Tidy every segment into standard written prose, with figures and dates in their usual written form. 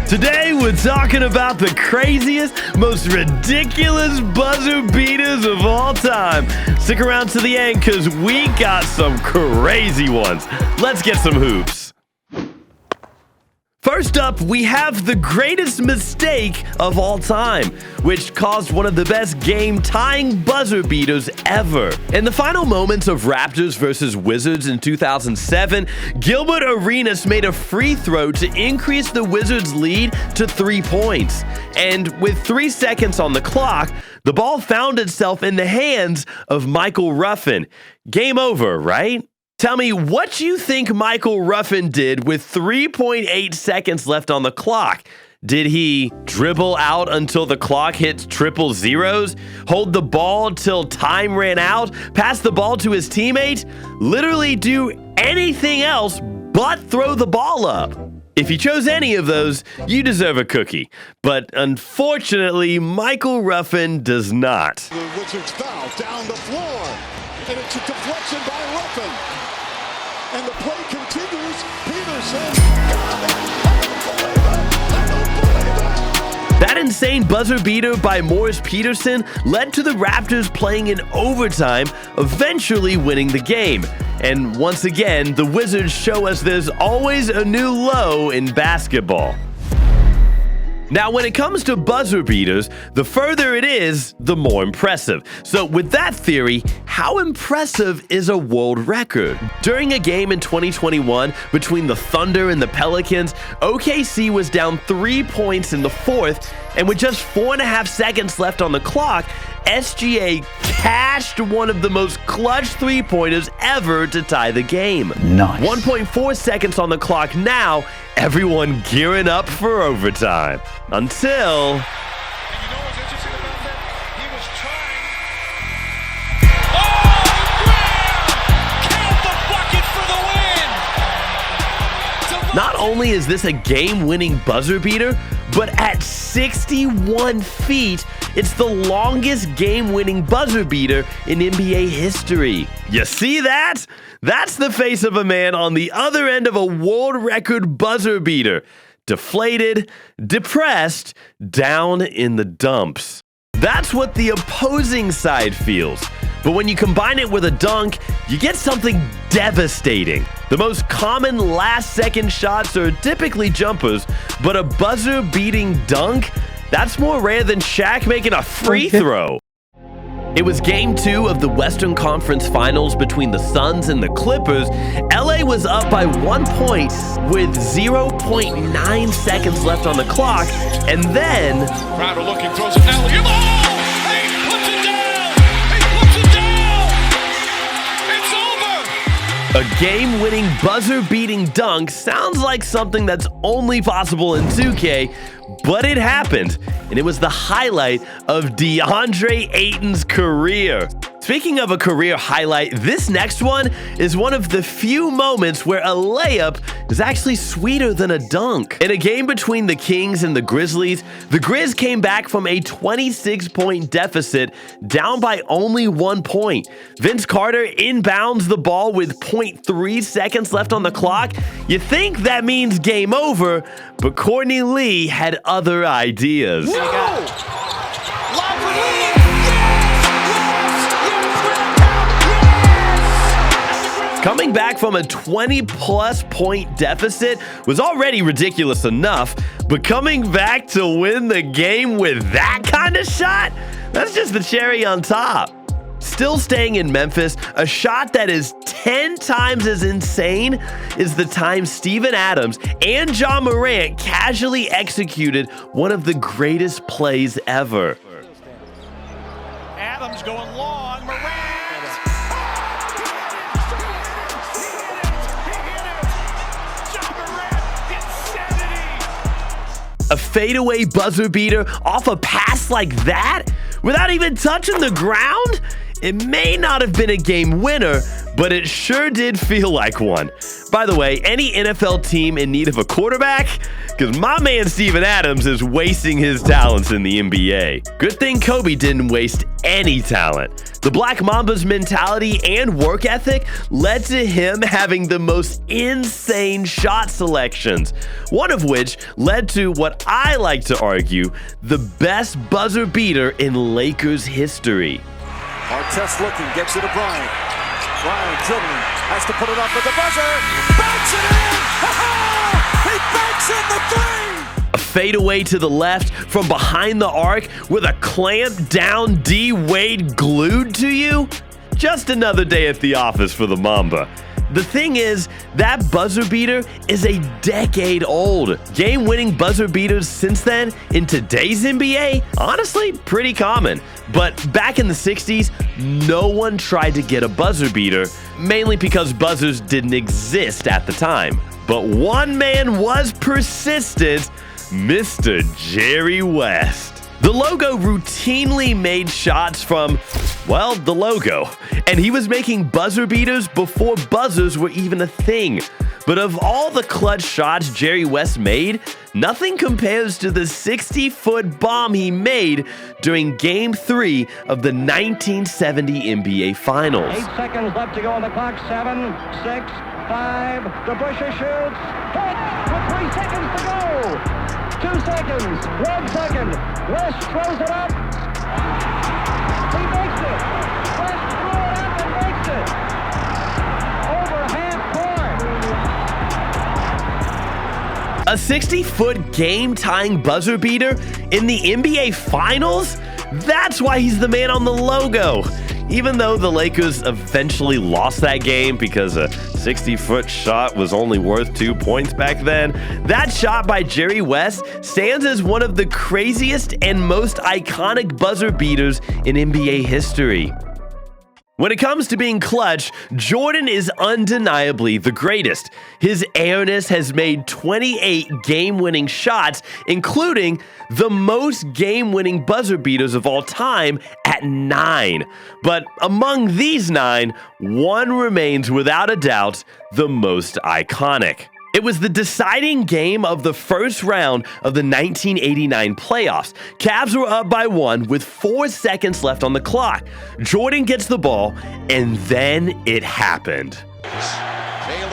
Today, we're talking about the craziest, most ridiculous buzzer beaters of all time. Stick around to the end because we got some crazy ones. Let's get some hoops. First up, we have the greatest mistake of all time, which caused one of the best game-tying buzzer beaters ever. In the final moments of Raptors versus Wizards in 2007, Gilbert Arenas made a free throw to increase the Wizards' lead to 3 points. And with 3 seconds on the clock, the ball found itself in the hands of Michael Ruffin. Game over, right? Tell me what you think Michael Ruffin did with 3.8 seconds left on the clock. Did he dribble out until the clock hits triple zeros? Hold the ball till time ran out? Pass the ball to his teammate? Literally do anything else but throw the ball up? If you chose any of those, you deserve a cookie. But unfortunately, Michael Ruffin does not. The Wizards foul down the floor, and it's a deflection by Ruffin. And the play continues. Peterson. That insane buzzer beater by Morris Peterson led to the Raptors playing in overtime, eventually winning the game. And once again, the Wizards show us there's always a new low in basketball. Now, when it comes to buzzer beaters, the further it is, the more impressive. So with that theory, how impressive is a world record? During a game in 2021 between the Thunder and the Pelicans, OKC was down 3 points in the fourth, and with just 4.5 seconds left on the clock, SGA cashed one of the most clutch three-pointers ever to tie the game. Nice. 1.4 seconds on the clock now, everyone gearing up for overtime. Until... And you know what's interesting about that? He was trying. Oh, Brown! Count the bucket for the win! Not only is this a game-winning buzzer beater, but at 61 feet, it's the longest game-winning buzzer beater in NBA history. You see that? That's the face of a man on the other end of a world record buzzer beater. Deflated, depressed, down in the dumps. That's what the opposing side feels. But when you combine it with a dunk, you get something devastating. The most common last-second shots are typically jumpers, but a buzzer-beating dunk? That's more rare than Shaq making a free throw. It was Game 2 of the Western Conference Finals between the Suns and the Clippers. LA was up by 1 point with 0.9 seconds left on the clock, and then... Crowder looking, throws an alley-oop. Oh! He puts it down! He puts it down! It's over! A game-winning, buzzer-beating dunk sounds like something that's only possible in 2K, but it happened, and it was the highlight of DeAndre Ayton's career. Speaking of a career highlight, this next one is one of the few moments where a layup is actually sweeter than a dunk. In a game between the Kings and the Grizzlies, the Grizz came back from a 26-point deficit, down by only 1 point. Vince Carter inbounds the ball with 0.3 seconds left on the clock. You think that means game over, but Courtney Lee had other ideas. Coming back from a 20-plus point deficit was already ridiculous enough, but coming back to win the game with that kind of shot, that's just the cherry on top. Still staying in Memphis, a shot that is 10 times as insane is the time Steven Adams and John Morant casually executed one of the greatest plays ever. Adams going long, Morant! A fadeaway buzzer beater off a pass like that without even touching the ground? It may not have been a game winner, but it sure did feel like one. By the way, any NFL team in need of a quarterback? Because my man Steven Adams is wasting his talents in the NBA. Good thing Kobe didn't waste any talent. The Black Mamba's mentality and work ethic led to him having the most insane shot selections, one of which led to what I like to argue the best buzzer beater in Lakers history. Artest looking, gets it to Bryant. Bryant dribbling, has to put it up with the buzzer. Banks it in! Ha-ha! He banks in the three! A fadeaway to the left from behind the arc with a clamp down D Wade glued to you? Just another day at the office for the Mamba. The thing is, that buzzer beater is a decade old. Game-winning buzzer beaters since then in today's NBA, honestly, pretty common. But back in the 60s, no one tried to get a buzzer beater, mainly because buzzers didn't exist at the time. But one man was persistent, Mr. Jerry West. The logo routinely made shots from, well, the logo. And he was making buzzer beaters before buzzers were even a thing. But of all the clutch shots Jerry West made, nothing compares to the 60-foot bomb he made during Game 3 of the 1970 NBA Finals. 8 seconds left to go on the clock. 7, 6, 5. DeBusschere shoots. Hit with 3 seconds to go. 2 seconds, 1 second. West throws it up. He makes it. West threw it up and makes it. Over half court. A 60-foot game-tying buzzer beater in the NBA Finals? That's why he's the man on the logo. Even though the Lakers eventually lost that game because a 60-foot shot was only worth 2 points back then, that shot by Jerry West stands as one of the craziest and most iconic buzzer beaters in NBA history. When it comes to being clutch, Jordan is undeniably the greatest. His airness has made 28 game-winning shots, including the most game-winning buzzer beaters of all time at 9. But among these 9, one remains without a doubt the most iconic. It was the deciding game of the first round of the 1989 playoffs. Cavs were up by 1 with 4 seconds left on the clock. Jordan gets the ball, and then it happened. He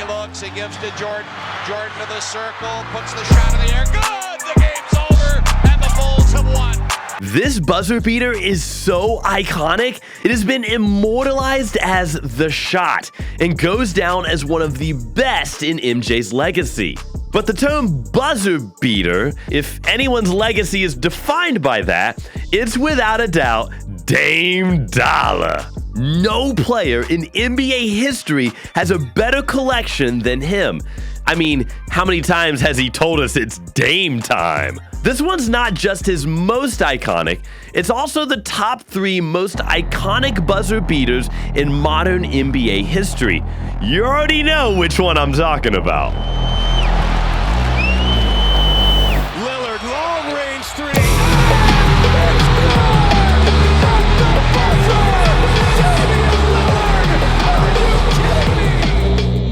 looks, he gives to Jordan. Jordan to the circle, puts the shot in the air. Good! The game's over, and the Bulls have won. This buzzer beater is so iconic, it has been immortalized as the shot and goes down as one of the best in MJ's legacy. But the term buzzer beater, if anyone's legacy is defined by that, it's without a doubt Dame Dollar. No player in NBA history has a better collection than him. I mean, how many times has he told us it's Dame time? This one's not just his most iconic, it's also the top 3 most iconic buzzer beaters in modern NBA history. You already know which one I'm talking about. Lillard, long range three.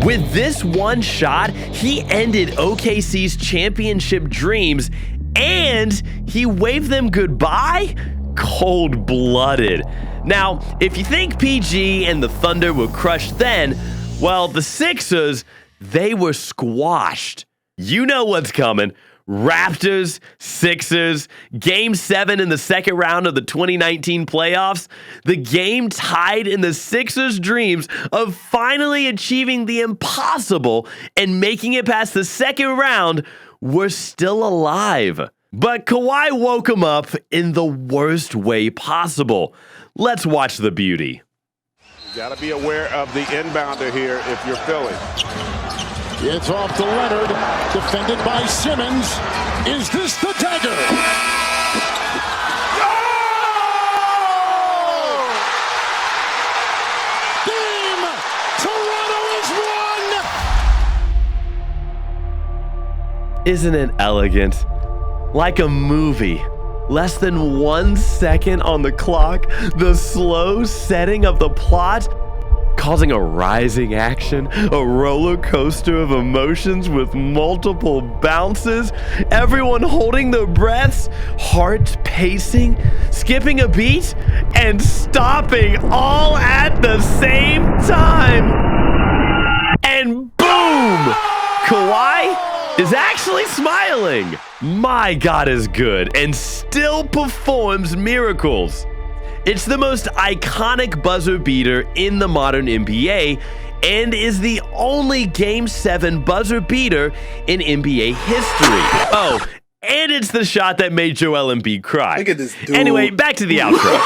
With this one shot, he ended OKC's championship dreams and he waved them goodbye? Cold-blooded. Now, if you think PG and the Thunder were crushed then, well, the Sixers, they were squashed. You know what's coming. Raptors, Sixers, Game 7 in the second round of the 2019 playoffs, the game tied in the Sixers' dreams of finally achieving the impossible and making it past the second round, were still alive. But Kawhi woke him up in the worst way possible. Let's watch the beauty. You got to be aware of the inbounder here if you're Philly. It's off to Leonard, defended by Simmons. Is this the dagger? Game! Toronto is won! Isn't it elegant? Like a movie. Less than 1 second on the clock, the slow setting of the plot, causing a rising action, a roller coaster of emotions with multiple bounces, everyone holding their breaths, heart pacing, skipping a beat, and stopping all at the same time. And boom! Kawhi is actually smiling. My God is good and still performs miracles. It's the most iconic buzzer beater in the modern NBA and is the only Game 7 buzzer beater in NBA history. Oh, and it's the shot that made Joel Embiid cry. Look at this dude. Anyway, back to the outro.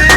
No.